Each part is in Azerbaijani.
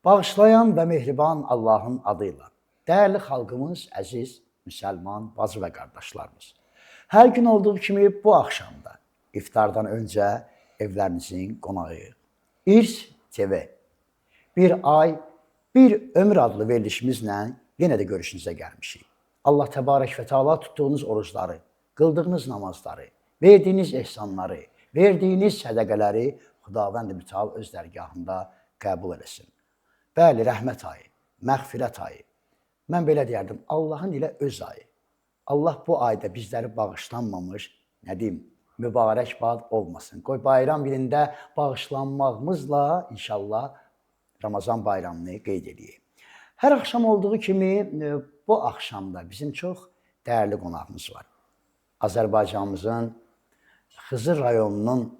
Bağışlayan və mehriban Allahın adıyla. Dəyərli xalqımız, əziz müsəlman bacı və qardaşlarımız. Hər gün olduğu kimi bu axşamda iftardan öncə evlərinizin qonağıyıq. İrs TV. Bir ay, bir ömür adlı verilişimizlə yenə də görüşünüzə gəlmişik. Allah təbarək və Teala tutduğunuz orucları, qıldığınız namazları, verdiyiniz ehsanları, verdiyiniz sədəqələri Xudavənd-i Mütəal öz dərgahında qəbul eləsin. Bəli, rəhmət ayı, məğfirət ayı. Mən belə deyərdim, Allahın ilə öz ayı. Allah bu ayda bizləri bağışlanmamış, nə deyim, mübarək bad olmasın. Qoy bayram birində bağışlanmağımızla inşallah Ramazan bayramını qeyd edeyik. Hər axşam olduğu kimi bu axşamda bizim çox dəyərli qonağımız var. Azərbaycanımızın Xızır rayonunun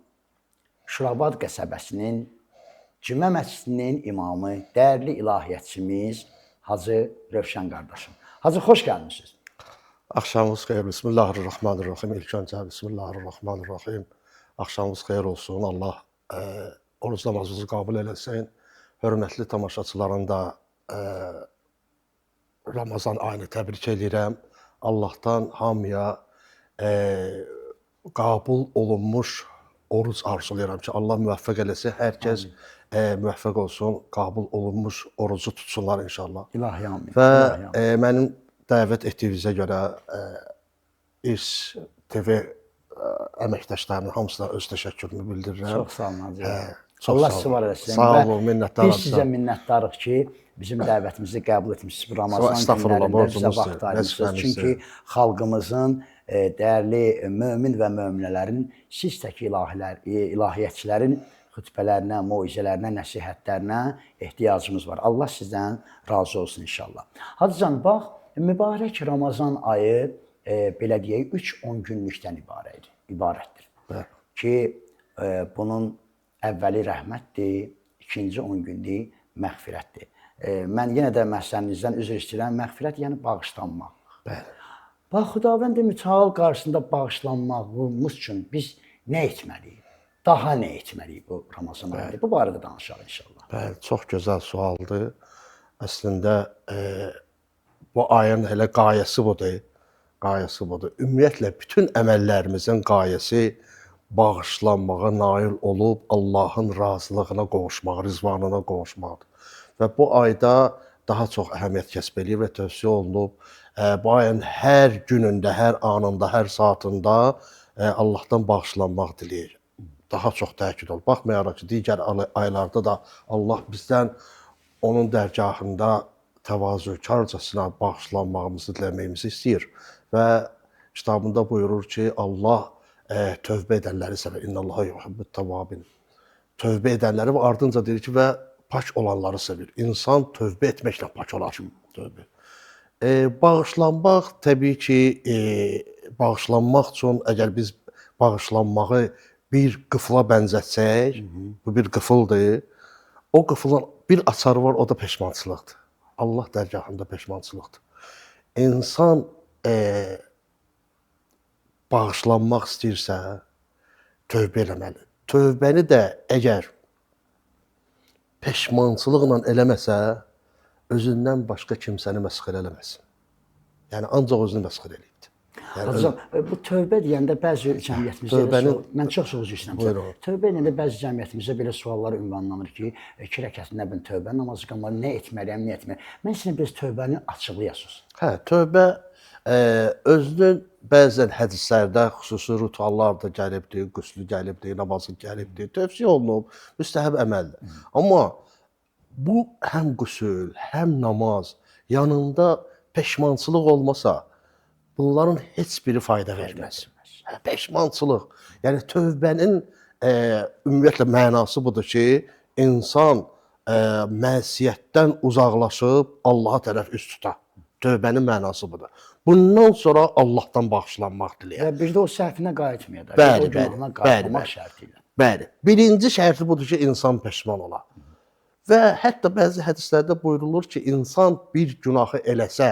Şurabad qəsəbəsinin Cümə məscidinin imamı, dəyərli ilahiyyatçımız Hacı Rövşən qardaşım. Hacı, xoş gəlmişsiniz. Axşamınız xeyir. Bismillahirrahmanirrahim. İlk öncə Bismillahirrahmanirrahim. Axşamınız xeyir olsun. Allah oruc namazınızı qəbul eləsin. Hörmətli tamaşaçıların da Ramazan ayını təbrik edirəm. Allahdan hamıya qəbul olunmuş oruc arzulayıram ki, Allah müvəffəq eləsin. Hər kəs müvəffəq olsun, qəbul olunmuş orucu tutsunlar inşallah. İlahi amin. Və mənim dəvət etdiyinizə görə İrs TV əməkdaşlarının hamısına öz təşəkkürümü bildirirəm. Çox sağ olun Hacı. Allah sizi var eləsin. Sağ olun, minnətdarım. Biz sizə minnətdarıq ki, bizim dəvətimizi qəbul etmişsiniz bu Ramazan günlərində bizə vaxt ayırmışsınız. Çünki xalqımızın dəyərli mömin və möminələrin, siz tək ilahiyyatçilərin xütbələrinə, moizələrinə, nəsihətlərinə ehtiyacımız var. Allah sizdən razı olsun inşallah. Hacıcan, bax, mübarək Ramazan ayı, belə deyək, 3-10 günlükdən ibarətdir. Ki, bunun əvvəli rəhmətdir, ikinci 10 günlük məğfirətdir. Mən yenə də məhzəninizdən üzr istəyirəm, məğfirət yəni bağışlanmaq. Bax, Xudavənd-i Mütəal qarşısında bağışlanmağımız üçün biz nə etməliyik? Daha nə etməliyik bu Ramazan ayında? Bu barədə danışaq inşallah. Bəli, çox gözəl sualdır. Əslində, bu ayın elə qayəsi budur. Ümumiyyətlə, bütün əməllərimizin qayəsi bağışlanmağa nail olub, Allahın razılığına qovuşmaq, rizvanına qovuşmaqdır. Və bu ayda daha çox əhəmiyyət kəsb eləyib və tövsiyə olunub. Bu ayın hər günündə, hər anında, hər saatında Allahdan bağışlanmaq diləyir. Daha çox təkid olub. Baxmayaraq ki, digər aylarda da Allah bizdən onun dərgahında təvazökarcasına bağışlanmağımızı diləməyimizi istəyir. Və kitabında buyurur ki, Allah tövbə edənləri sevər. İnnallaha yuhibbut tavvabin. Tövbə edənləri və ardınca deyir ki, və pak olanları sevir. İnsan tövbə etməklə pak olar. Bağışlanmaq təbii ki, bağışlanmaq üçün əgər biz bağışlanmağı bir qıfıla bənzətsək, bu bir qıfıldır. O qıfılın bir açarı var, o da peşmançılıqdır. Allah dərgahında peşmançılıqdır. İnsan bağışlanmaq istəyirsə, tövbə eləməli. Tövbəni də əgər peşmançılıqla eləməsə, özündən başqa kimsəni məsxir eləməsin. Yəni, ancaq özünü məsxir eləyibdir. Hacı, bu tövbə deyəndə bəzi cəmiyyətimizdə, mən çox üzr istəyirəm. Tövbə deyəndə bəzi cəmiyyətimizdə belə suallar ünvanlanır ki, 2 rəkət nə bin tövbə namazı qılmalı, nə etməliyəm, nə etməliyəm. Mən sizin biz tövbəni açıqlayasınız. Hə, tövbə özünün bəzən hədislərdə xüsusi rituallar da gəlibdir, qüslü gəlibdir, namazı gəlibdir, tövsiyə olunub, müstəhəb əməldir. Amma bu həm qüsül, həm namaz yanında peşmançılıq olmasa, bunların heç biri fayda verməz. Peşmançılıq. Yəni, tövbənin ümumiyyətlə mənası budur ki, insan mənsiyyətdən uzaqlaşıb Allaha tərəf üst tutar. Tövbənin mənası budur. Bundan sonra Allahdan bağışlanmaq diləyir. Və bir də o səhvinə qayıtmaya da. Bəli, o günahına qayıtmaq şərti ilə. Bəli. Birinci şərti budur ki, insan peşman olar. Və hətta bəzi hədislərdə buyurulur ki, insan bir günahı eləsə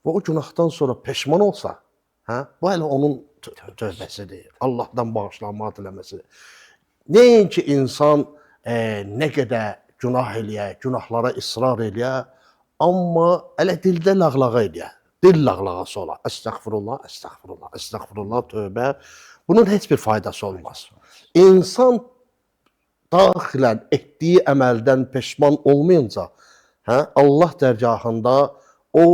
və o günahdan sonra peşman olsa, bu hələ onun tövbəsidir. Allahdan bağışlanmaq diləməsidir. Nəinki insan nə qədər günah eləyə, günahlara israr eləyə, amma elə dildə lağlağa eləyə. Dil lağlağası ola. Əstəğfirullah, əstəğfirullah, əstəğfirullah, tövbə. Bunun heç bir faydası olmaz. İnsan daxilən etdiyi əməldən peşman olmayınca, Allah dərgahında o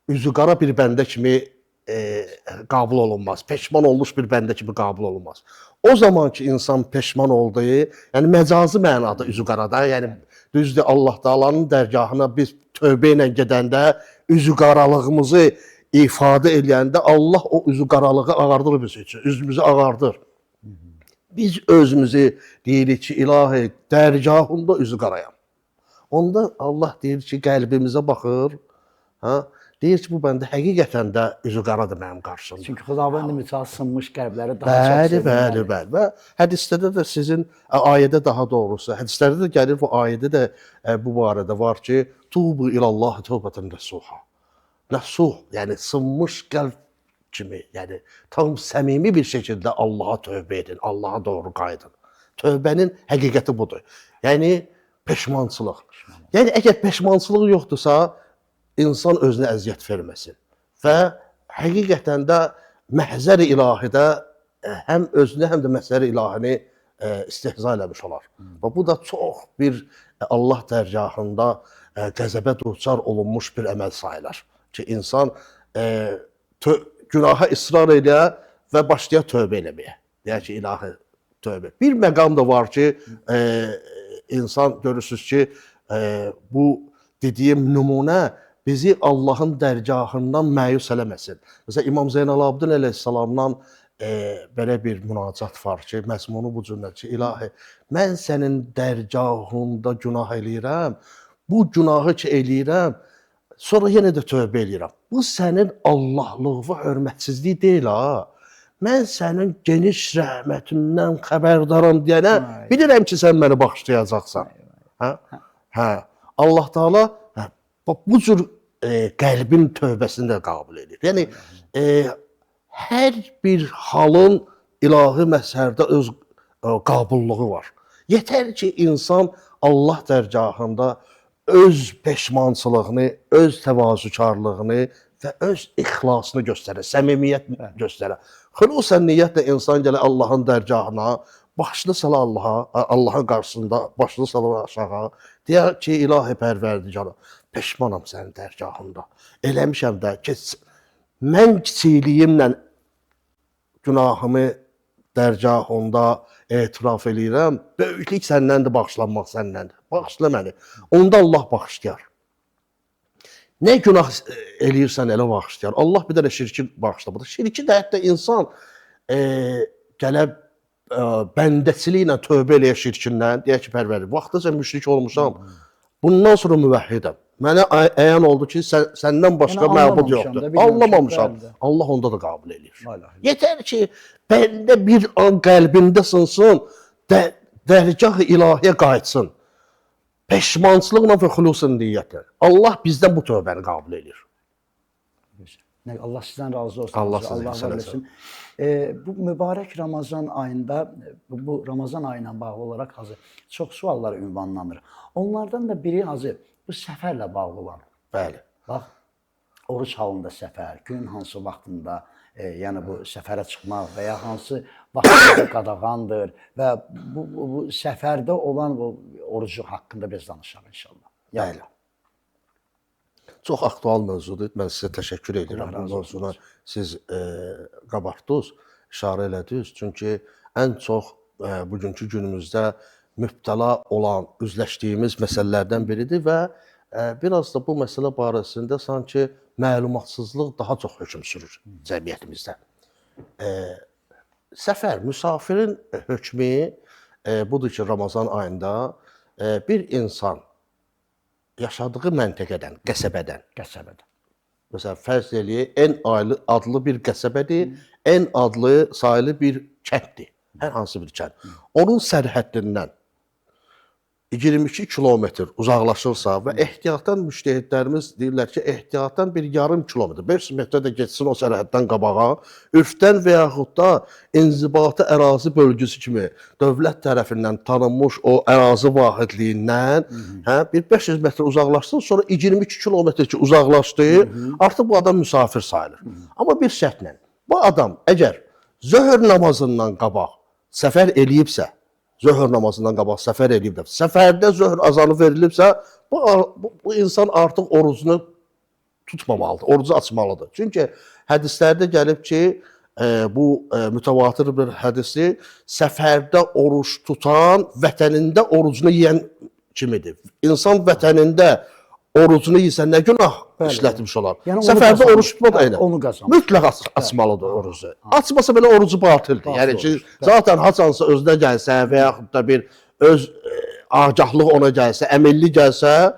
üzü qara bir bəndə kimi qabul olunmaz. Peşman olmuş bir bəndə kimi qabul olunmaz. O zaman ki insan peşman oldu, yəni məcazi mənada üzü qarada, yəni düzdür Allah Taala'nın dərgahına biz tövbə ilə gedəndə üzü qaralığımızı ifadə edəndə Allah o üzü qaralığı ağardır biz üçün. Üzümüzü ağardır. Biz özümüzü deyirik ki, ilahi dərgahında üzü qarayam. Onda Allah deyir ki, qəlbimizə baxır, deyir ki, bu bəndə həqiqətən də üzü qaradır mənim qarşımda. Çünki Xudavənd misal sınmış qəlbləri daha çox Bəli. Və hədislərdə də sizin ayədə daha doğrusu, hədislərdə də gəlir bu ayədə də bu barədə var ki, tubu ilallah tövbətən nəsuha. Nəsuh, yəni sınmış qəlb kimi, yəni tam səmimi bir şəkildə Allaha tövbə edin, Allaha doğru qayıdın. Tövbənin həqiqəti budur. Yəni peşmançılıq. Yəni əgər peşmançılıq yoxdursa, insan özünə əziyyət verməsin. Və həqiqətən də məhzər-i ilahidə həm özünü, həm də məhzər-i ilahini istehza eləmiş olar. Və bu da çox bir Allah dərgahında qəzəbə duçar olunmuş bir əməl sayılır. Ki, insan günaha israr edə və başlaya tövbə eləməyə. Deyək ki, ilahi tövbə. Bir məqam da var ki, insan görürsünüz ki, bu dediyim nümunə bizi Allahın dərgahından məyus eləməsin. Məsələn, İmam Zeynalabdin əleyhissalamdan belə bir münacat var ki, məzmunu bu cürdə ki, ilahi, mən sənin dərgahında günah eləyirəm, bu günahı ki eləyirəm, sonra yenə də tövbə eləyirəm. Bu sənin Allahlığı və hörmətsizliyi deyil ha. Mən sənin geniş rəhmətindən xəbərdaram deyənə, bilirəm ki, sən məni bağışlayacaqsan. Allah Taala bu cür qəlbin tövbəsini də qəbul edir. Yəni, hər bir halın ilahi məzhərdə öz qabulluğu var. Yetər ki, insan Allah dərgahında öz peşmançılığını, öz təvazükarlığını və öz ixlasını göstərir, səmimiyyət göstərir. Xülusən niyyətlə insan gəlir Allahın dərgahına, başını sala Allaha, Allahın qarşısında başını sala aşağı, deyər ki, ilahi pərverdigarı, peşmanam sənin dərgahında. Eləmişəm də ki, mən kiçikliyimlə günahımı dərgahında etiraf eləyirəm, böyüklük səndəndir, bağışlanmaq səndəndir. Bağışla məni. Onda Allah bağışlayar. Nə günah eləyirsən elə bağışlayar. Allah bir dənə şirki bağışlamadı. Şirki də hətta insan gələ bəndəçiliklə tövbə eləyə şirkindən, deyək ki, pərvəri, vaxtıca müşrik olmuşam, bundan sonra müvəhhidəm. Mənə əyan oldu ki, səndən başqa məbud yoxdur. Anlamamışam. Allah onda da qəbul eləyir. Yetər ki, bəndə bir an qəlbində sınsın, dərgah-ı ilahiyə qayıtsın. Peşmançılıqla və xülusun niyyətlə. Allah bizdən bu tövbəni qəbul eləyir. Allah sizdən razı olsun. Allah var olsun. Bu mübarək Ramazan ayında, bu Ramazan ayı ilə bağlı olaraq hazır çox suallar ünvanlanır. Onlardan da biri hazır bu səfərlə bağlı olan. Bəli. Bax, oruç halında səfər, gün hansı vaxtında, yəni bu səfərə çıxmaq və ya hansı vaxtında qadağandır və bu səfərdə olan bu orucu haqqında biz danışaq inşallah. Bəli. Çox aktual mövzudur. Mən sizə təşəkkür edirəm. Bu mövzuna siz qabartdınız, işarə elədiniz. Çünki ən çox bugünkü günümüzdə mübtəla olan, üzləşdiyimiz məsələlərdən biridir və biraz da bu məsələ barəsində sanki məlumatsızlıq daha çox hökm sürür cəmiyyətimizdə. Səfər, müsafirin hökmü budur ki, Ramazan ayında bir insan yaşadığı məntəqədən, qəsəbədən. Məsələn, fərz eləyək, ən adlı bir qəsəbədir, ən adlı sayılı bir kənddir. Hər hansı bir kənd. Onun sərhəddindən 22 kilometr uzaqlaşırsa və ehtiyatdan müştəhidlərimiz deyirlər ki, ehtiyatdan bir yarım kilometr, 500 metrə də getsin o sərhəddən qabağa, ürfdən və yaxud da inzibati ərazi bölgüsü kimi dövlət tərəfindən tanınmış o ərazi vahidliyindən bir 500 metr uzaqlaşsın, sonra 22 kilometr ki uzaqlaşdı, artıq bu adam müsafir sayılır. Amma bir şərtlə, bu adam əgər zöhr namazından qabaq səfər eləyibsə, zöhr namazından qabaq səfər eləyib də, səfərdə zöhr azanı verilibsə, bu insan artıq orucunu tutmamalıdır, orucu açmalıdır. Çünki hədislərdə gəlib ki, bu mütəvatir bir hədisdir, səfərdə oruç tutan vətənində orucunu yeyən kimidir. İnsan vətənində orucunu yesə nə günah işlətmiş olar? Yəni səfərdə oruç tutmaq da elə. Mütləq açmalıdır orucu. Açmasa belə orucu batildir. Yəni ki, zaten haçansa özünə gəlsə və yaxud da bir öz agahlıq ona gəlsə, əmilli gəlsə,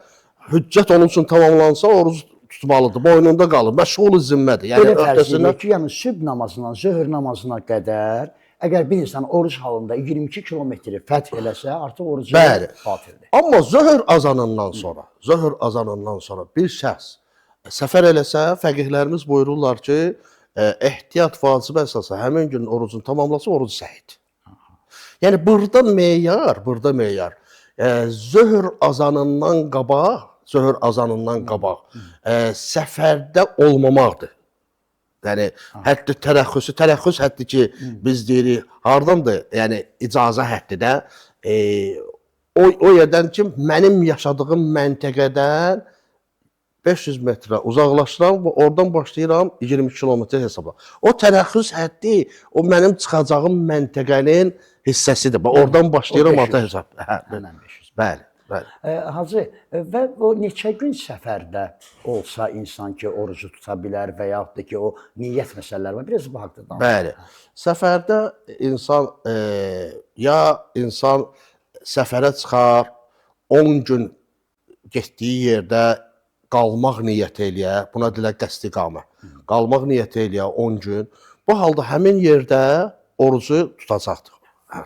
hüccət onun üçün tamamlansa orucu tutmalıdır. Boynunda qalır. Məşğul zimmədir. Yəni öhdəsində ki, yəni sübh namazından zöhr namazına qədər əgər bir insan oruç halında 22 kilometri fəth eləsə, artıq orucu batildir. Amma zöhr azanından sonra bir şəxs səfər eləsə, fəqihlərimiz buyururlar ki, ehtiyat vacib əsasa həmin gün orucunu tamamlasa, orucu səhiddir. Yəni burada meyar, zöhr azanından qabaq səfərdə olmamaqdır. Yəni hətta tərəxxüs həddi ki, biz deyirik, hardandır? Yəni icazə həddi də o yerdən ki, mənim yaşadığım məntəqədən 500 metrə uzaqlaşıram və oradan başlayıram 20 kilometr hesabla. O tərəxxüs həddi o mənim çıxacağım məntəqənin hissəsidir. Oradan başlayıram orta hesab. Bəli. Hacı, və o neçə gün səfərdə olsa insan ki, orucu tuta bilər və yaxud da ki, o niyyət məsələləri var. Biraz bu haqda danışın. Bəli. Səfərdə insan səfərə çıxar, 10 gün getdiyi yerdə qalmaq niyyət eləyə, buna deyirlər qəsd iqamə. Qalmaq niyyət eləyə 10 gün. Bu halda həmin yerdə orucu tutacaqdır.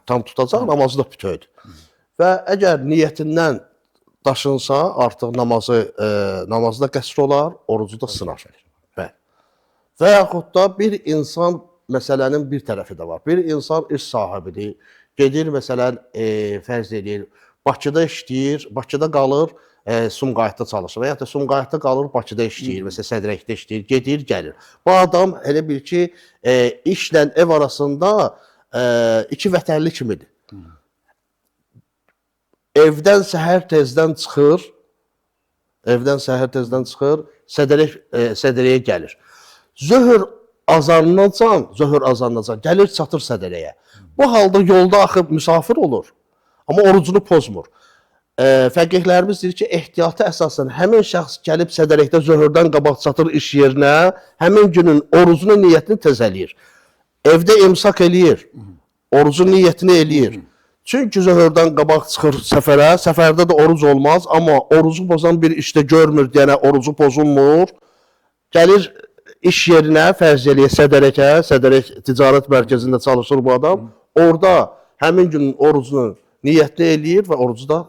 Tam tutacaq, namazı da bütövdür. Və əgər niyyətindən daşınsa, artıq namazı da qəsr olar, orucu da sınar. Və yaxud da bir insan, məsələnin bir tərəfi də var. Bir insan iş sahibidir, gedir, məsələn, fərz edir, Bakıda işləyir, Bakıda qalır, Sumqayıtda çalışır və ya da Sumqayıtda qalır, Bakıda işləyir, məsələn, Sədrəkdə işləyir, gedir, gəlir. Bu adam elə bil ki, işlə ev arasında iki vətənli kimidir. Evdən səhər tezdən çıxır, Sədrəyə gəlir. Zöhr azanından gəlir, çatır Sədrəyə. Bu halda yolda axıb müsafir olur, amma orucunu pozmur. Fəqihlərimiz deyir ki, ehtiyatı əsasən həmin şəxs gəlib Sədrəkdə zöhrdən qabaq çatır iş yerinə, həmin günün orucunun niyyətini təzələyir. Evdə imsak eləyir, orucun niyyətini eləyir. Çünki zöhrdən qabaq çıxır səfərə, səfərdə də oruc olmaz, amma orucu pozan bir işdə görmür, deyənə orucu pozulmur. Gəlir iş yerinə, fərz eləyə Sədrək ticarət mərkəzində çalışır bu adam. Orada həmin günün orucunu niyyətli eləyir və orucu da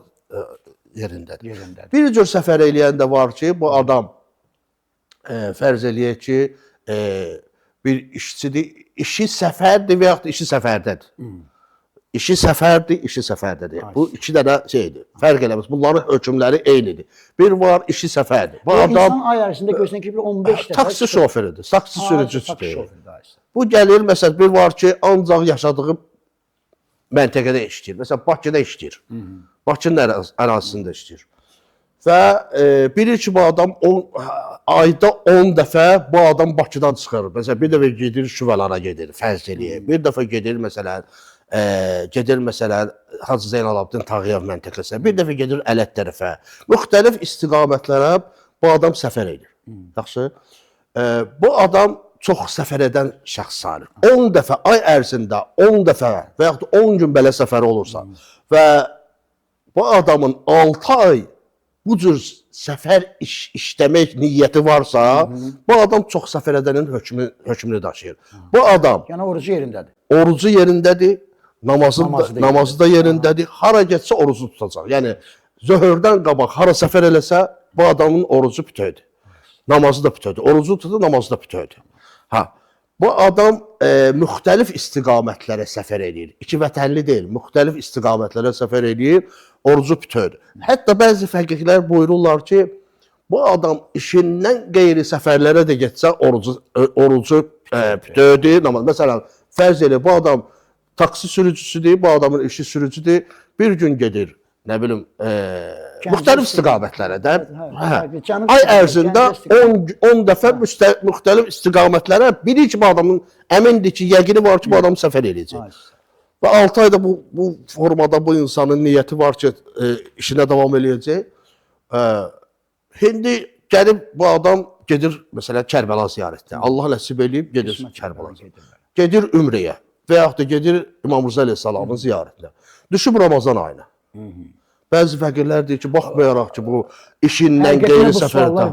yerindədir. Bir cür səfər eləyən də var ki, bu adam fərz eləyək ki, bir işçidir, işi səfərdir və yaxud da işi səfərdədir. İşi səfərdədir. Bu iki dənə şeydir, fərq eləməz. Bunların hökmləri eynidir. Bir var, işi səfərdir. Bu adam insan ay ərzində gözünə ki, bir 15 dəfə taksi şoförüdür, taksi sürücüsüdür. Bu gəlir, məsələn, bir var ki, ancaq yaşadığı məntəqədə işləyir. Məsələn, Bakıda işləyir. Bakının ərazisində işləyir. Və bilir ki, bu adam ayda 10 dəfə bu adam Bakıdan çıxır. Məsələn, bir dəfə gedir, Şüvəlana gedir, fərz eləyir. Bir dəfə gedir, məsələn, Hacı Zeynalabdin Tağıyev məntəqəsinə, bir dəfə gedir Ələt tərəfə. Müxtəlif istiqamətlərə bu adam səfər edir. Yaxşı. Bu adam çox səfər edən şəxs sayılır. 10 dəfə, ay ərzində 10 dəfə və yaxud 10 gün belə səfər olursa və bu adamın 6 ay bu cür səfər işləmək niyyəti varsa, bu adam çox səfər edənin hökmünü daşıyır. Bu adam yəni orucu yerindədir. Orucu yerindədir, namazı da yerindədir. Hara getsə orucu tutacaq. Yəni zöhrdən qabaq hara səfər eləsə, bu adamın orucu bütövdür. Namazı da bütövdür. Orucu tutur, namazı da bütövdür. Ha, bu adam müxtəlif istiqamətlərə səfər edir. İki vətənli deyil, müxtəlif istiqamətlərə səfər edir, orucu bütövdür. Hətta bəzi fəqihlər buyururlar ki, bu adam işindən qeyri səfərlərə də getsə, orucu bütövdür. Məsələn, fərz elə, bu adam taksi sürücüsüdür, bu adamın işi sürücüdür, bir gün gedir, nə bilim, müxtəlif istiqamətlərə də, ay ərzində 10 dəfə müxtəlif istiqamətlərə biri ki, bu adamın əmindir ki, yəqini var ki, bu adam səfər edəcək. Və 6 ayda bu formada bu insanın niyyəti var ki, işinə davam edəcək. İndi gəlib bu adam gedir, məsələn, Kərbəla ziyarətdə. Allah nəsib eləyib, gedir Kərbəla ziyarətdə. Gedir Ümrəyə və yaxud da gedir İmam Rıza əleyhissalamın ziyarətinə. Düşüb Ramazan ayına. Bəzi fəqirlər deyir ki, baxmayaraq ki, bu işindən qeyri səfərdə.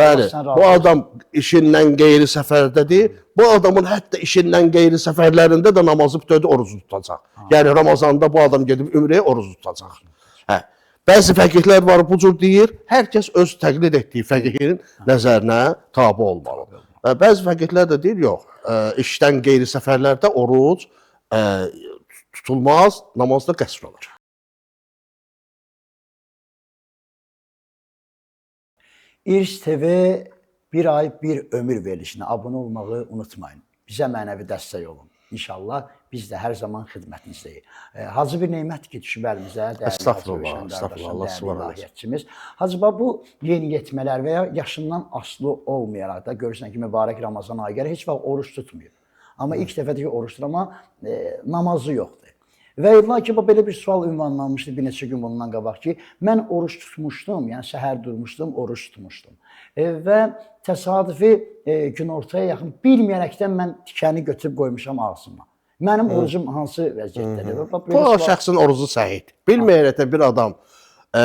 Bəli, bu adam işindən qeyri səfərdədir. Bu adamın hətta işindən qeyri səfərlərində də namazı bütövdür, orucu tutacaq. Yəni Ramazanda bu adam gedib Ümrəyə orucu tutacaq. Bəzi fəqihlər var, bu cür deyir, hər kəs öz təqlid etdiyi fəqihin nəzərinə tabi olmalı. Bəzi fəqihlər də deyir, yox, işdən qeyri səfərlərdə oruc tutulmaz, namazda qəsr olur. İRS TV bir ay bir ömür verilişinə abunə olmağı unutmayın. Bizə mənəvi dəstək olun. İnşallah biz də hər zaman xidmətinizdəyik. Hacı bir neymət ki, düşüb əlimizə, dəyərli Hacı, bu yeniyetmələr və ya yaşından asılı olmayaraq da görürsən ki, mübarək Ramazan ayı gəlir, heç vaxt oruç tutmuyor. Amma ilk dəfədir ki, oruç tutur, amma namazı yoxdur. Və lakin belə bir sual ünvanlanmışdı bir neçə gün bundan qabaq ki, mən oruç tutmuşdum, yəni səhər durmuşdum, oruç tutmuşdum. Və təsadüfi günortaya yaxın bilməyərəkdən mən tikəni götürüb qoymuşam ağzıma. Mənim orucum hansı vəziyyətdədir? Bu şəxsin orucu səhiddir. Bilməyərəkdən bir adam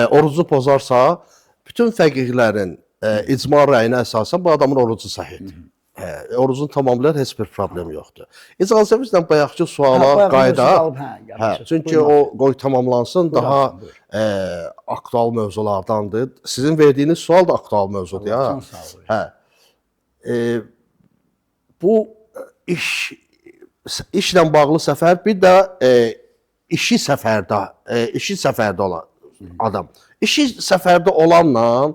orucu pozarsa, bütün fəqihlərin icma rəyinə əsasən bu adamın orucu səhiddir. Orucun tamamlayan heç bir problem yoxdur. İcazəmizlə bayaqki suala qayıdaq. Çünki o qoy tamamlansın, daha aktual mövzulardandır. Sizin verdiyiniz sual da aktual mövzudur. Bu işlə bağlı səfər, bir də işi səfərdə olan adam. İşi səfərdə olanla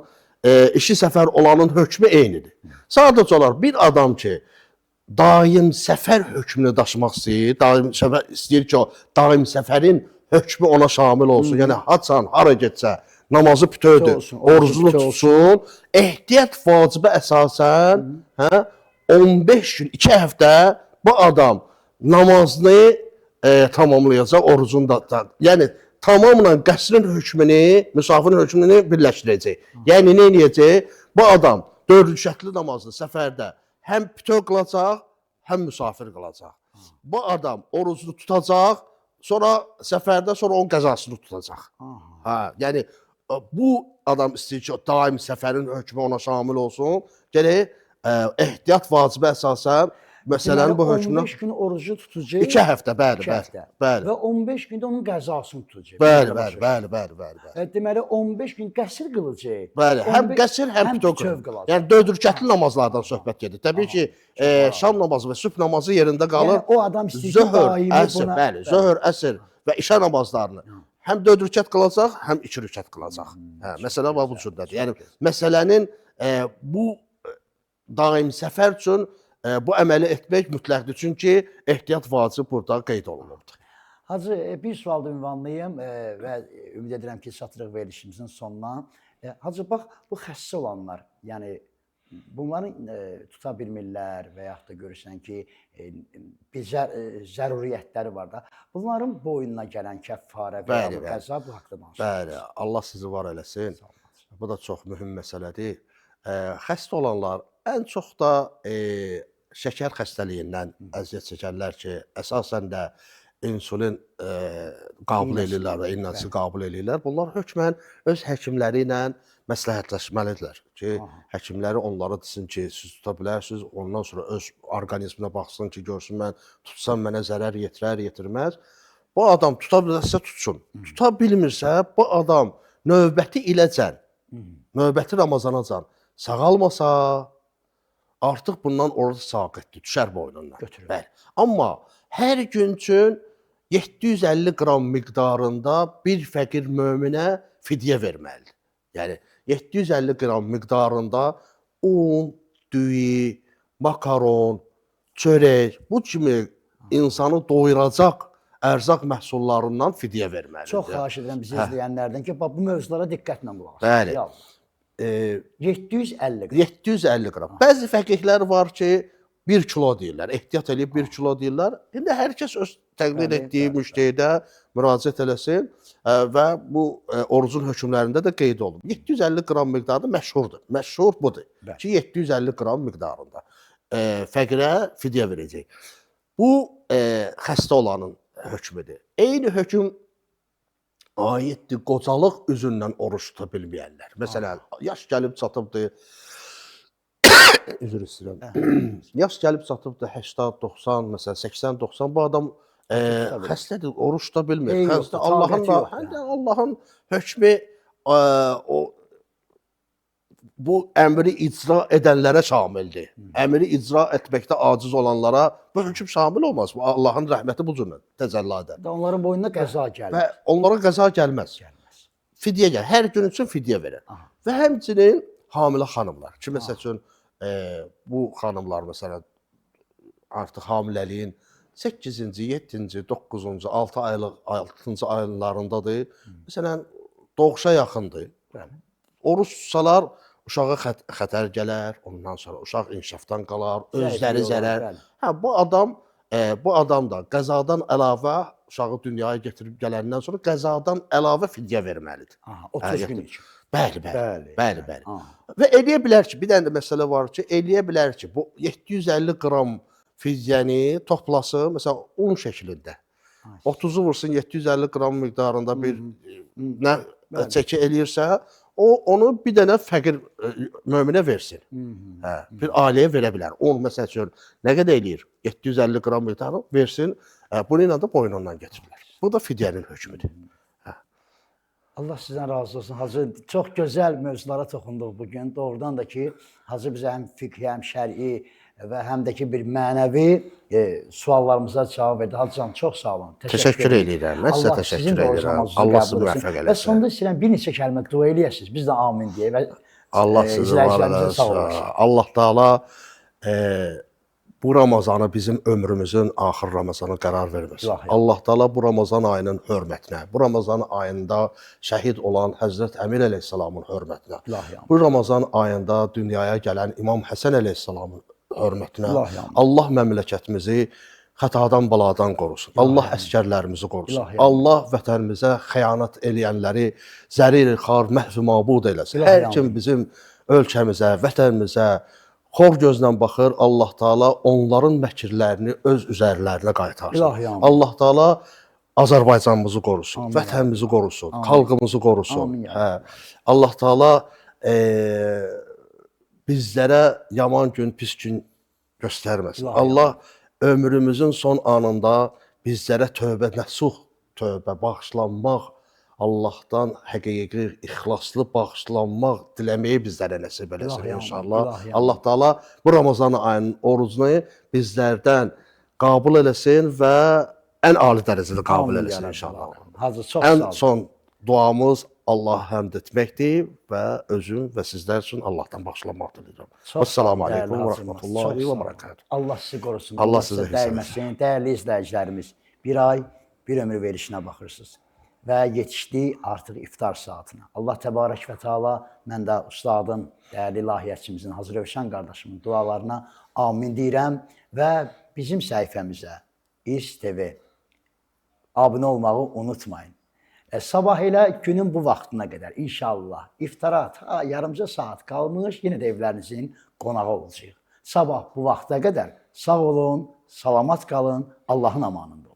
işi səfər olanın hökmü eynidir. Sadəcə olaraq bir adam ki, daim səfər hökmünü daşımaq istəyir ki, o daim səfərin hökmü ona şamil olsun. Yəni, haçan, hara getsə, namazı bütövdür, orucunu tutsun. Ehtiyat vacibə əsasən 15 gün, 2 həftə bu adam namazını tamamlayacaq, orucunu da. Yəni, tamamla qəsrin hökmünü, müsafirin hökmünü birləşdirəcək. Yəni, nə edəcək? Bu adam 4 rükətli namazını səfərdə həm bütöv qılacaq, həm müsafir qılacaq. Bu adam orucunu tutacaq, sonra səfərdə, sonra onun qəzasını tutacaq. Yəni, bu adam istəyir ki, daim səfərin hökmü ona şamil olsun. Gələk, ehtiyat vacibə əsasən, məsələn, bu hökmünə 15 gün orucu tutacaq. 2 həftə, bəli. Və 15 gündə onun qəzasını tutacaq. Bəli. Deməli, 15 gün qəsr qılacaq. Bəli, həm qəsr, həm bütöv qılacaq. Yəni, 4 rükətli namazlardan söhbət gedir. Təbii ki, şam namazı və sübh namazı yerində qalır. Yəni, o adam istəyir ki, daimi buna... Bəli, zöhr, əsr və işə namazlarını həm 4 rükət qılacaq, həm 2 rükət qılacaq. Məsələ bu cürdədir. Yəni, məsələnin bu daim səfər üçün bu əməli etmək mütləqdir. Çünki ehtiyat vacib burada qeyd olunubdur. Hacı, bir sual da ünvanlayayım və ümid edirəm ki, çatırıq verilişimizin sonuna. Hacı, bax, bu xəstə olanlar, yəni bunların tuta bilmirlər və yaxud da görürsən ki, bir zəruriyyətləri var da. Bunların boynuna gələn kəffarə və ya qəza bu haqda danışır. Bəli, Allah sizi var eləsin. Bu da çox mühüm məsələdir. Xəstə olanlar ən çox da şəkər xəstəliyindən əziyyət çəkərlər ki, əsasən də insulin qəbul edirlər və inansı qəbul edirlər. Bunlar hökmən öz həkimləri ilə məsləhətləşməlidirlər ki, həkimləri onlara desin ki, siz tuta bilərsiniz, ondan sonra öz orqanizminə baxsın ki, görsün mən tutsam mənə zərər yetirər, yetirməz. Bu adam tuta bilirsə tutsun. Tuta bilmirsə bu adam növbəti iləcən, növbəti Ramazanacan sağalmasa artıq bundan oruc saqitdir, düşər boynundan. Götürür. Bəli. Amma hər gün üçün 750 qram miqdarında bir fəqir möminə fidyə verməlidir. Yəni 750 qram miqdarında un, düyü, makaron, çörək, bu kimi insanı doyuracaq ərzaq məhsullarından fidyə verməlidir. Çox xahiş edirəm bizi izləyənlərdən ki, bax bu mövzulara diqqətlə qulaq asın. Bəli. Ya Allah. 750 qram. 750 qram. Bəzi fəqihlər var ki, 1 kilo deyirlər. Ehtiyat edib 1 kilo deyirlər. İndi hər kəs öz təqlid etdiyi müştəhidə müraciət eləsin və bu orucun hökmlərində də qeyd olunub. 750 qram miqdarı məşhurdur. Məşhur budur ki, 750 qram miqdarında fəqirə fidyə verəcək. Bu xəstə olanın hökmüdür. Eyni hökm aiddir qocalıq üzündən oruç tuta bilməyənlər. Məsələn, yaş gəlib çatıbdır, üzr istəyirəm. Yaş gəlib çatıbdır 80, 90, məsələn 80, 90 bu adam xəstədir, oruç tuta bilmir. Xəstə Allahın hökmü bu əmri icra edənlərə şamildir. Əmri icra etməkdə aciz olanlara bu hökm şamil olmaz. Allahın rəhməti bu cürlə təcəlli edər. Onların boynuna qəza gəlir. Və onlara qəza gəlməz. Fidyə gəlir. Hər gün üçün fidyə verir. Və həmçinin hamilə xanımlar ki, məsəl üçün bu xanımlar məsələn artıq hamiləliyin 8-ci, 7-ci, 9-cu, 6-cı aylarındadır. Məsələn, doğuşa yaxındır. Oruç tutsalar uşağa xətər gələr, ondan sonra uşaq inkişafdan qalar, özləri zərər. Bu adam da qəzadan əlavə uşağı dünyaya gətirib gələndən sonra qəzadan əlavə fidyə verməlidir. 30 gün üçün. Bəli. Və eləyə bilər ki, bir dənə də məsələ var ki, eləyə bilər ki, bu 750 qram fidyəni toplasın, məsələn, un şəklində. 30-u vursun 750 qram miqdarında bir çəki eləyirsə, onu bir dənə fəqir möminə versin. Bir ailəyə verə bilər. On, məsəl üçün, nə qədər eləyir? 750 qram miqdarı versin, bununla da boynundan gətirirlər. Bu da fidyənin hökmüdür. Allah sizdən razı olsun. Hacı, çox gözəl mövzulara toxunduq bugün. Doğrudan da ki, Hacı bizə həm fiqhi, həm şər'i və həm də ki, bir mənəvi suallarımıza cavab verdi. Hacıcan, çox sağ olun. Təşəkkür edirəm. Mən sizə təşəkkür edirəm. Allah sizi müvəffəq eləsin. Və sonda istəyirəm bir neçə kəlmə dua eləyəsiniz. Biz də amin deyək və Allah sizi var eləsin. Allah Taala bu Ramazanı bizim ömrümüzün axır Ramazanı qərar verməsin. Allah Taala bu Ramazan ayının hörmətinə, bu Ramazan ayında şəhid olan Həzrət Əmir əleyhissalamın hörmətinə, bu Ramazan ayında dünyaya gələn İmam Həsən əleyhissalamın hörmətinə Allah məmləkətimizi xətadan, baladan qorusun. Allah əskərlərimizi qorusun. Allah vətənimizə xəyanət eləyənləri zərir, xar, məhv mabud eləsin. Hər kim bizim ölkəmizə, vətənimizə xor gözlə baxır, Allah Taala onların məkirlərini öz üzərlərinə qaytarsın. Allah Taala Azərbaycanımızı qorusun, vətənimizi qorusun, xalqımızı qorusun. Allah Taala bizlərə yaman gün, pis gün göstərməsin. Allah ömrümüzün son anında bizlərə tövbə nəsuh, tövbə, bağışlanmaq, Allahdan həqiqi, ixlaslı bağışlanmaq diləməyi bizlərə nəsib eləsin inşallah. Allah Taala bu Ramazan ayının orucunu bizlərdən qəbul eləsin və ən ali dərəcədə qəbul eləsin inşallah. Ən son duamız Allah həmd etməkdir və özüm və sizlər üçün Allahdan bağışlanmaq diləyirəm. Assalamu aleykum və rəhmətullahi və bərəkatuhu. Allah sizi qorusun. Allah sizə dəyməsin. Dəyərli izləyicilərimiz, bir ay, bir ömür verişinə baxırsınız. Və yetişdi artıq iftar saatına. Allah təbarək və Teala mən də ustadın, dəyərli ilahiyyatçımızın, Hacı Rövşən qardaşımın dualarına amin deyirəm və bizim səhifəmizə İRS TV abunə olmağı unutmayın. Sabah elə günün bu vaxtına qədər inşallah iftara yarımca saat qalmış, yenə də evlərinizin qonağı olacaq. Sabah bu vaxta qədər sağ olun, salamat qalın, Allahın amanında.